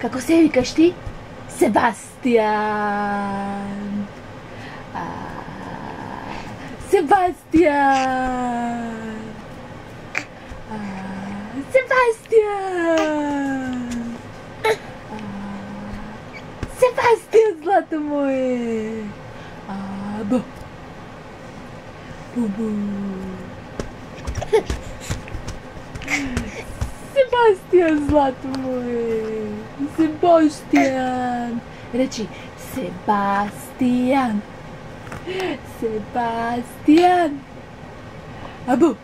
Kako se vikaš ti? Sebastian. Sebastian. Sebastian. Sebastian, zlato moje. Bo. Bu. Sebastian, zlato moje. Sebastian. Reći Sebastian. Sebastian. Abu.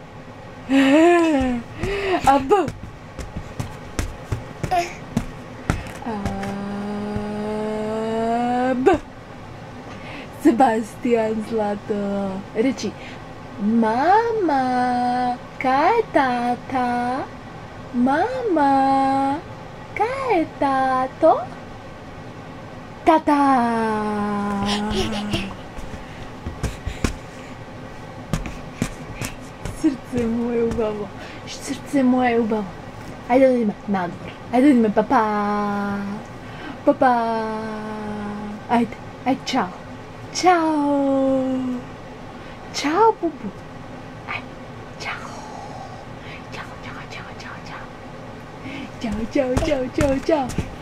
Abu. Abu. Sebastian, zlato. Reći mama. Kaj je tata? Mama. Kaj je tato? Tata. Srce moje ubavo. Srce moje ubavo. Ajde da ideme na dvor. Ajde da ideme papa. Papa. Ajde. Ajde, čao. Ćao. Ćao, bubu. Ajde, čao. Ćao. Ćao.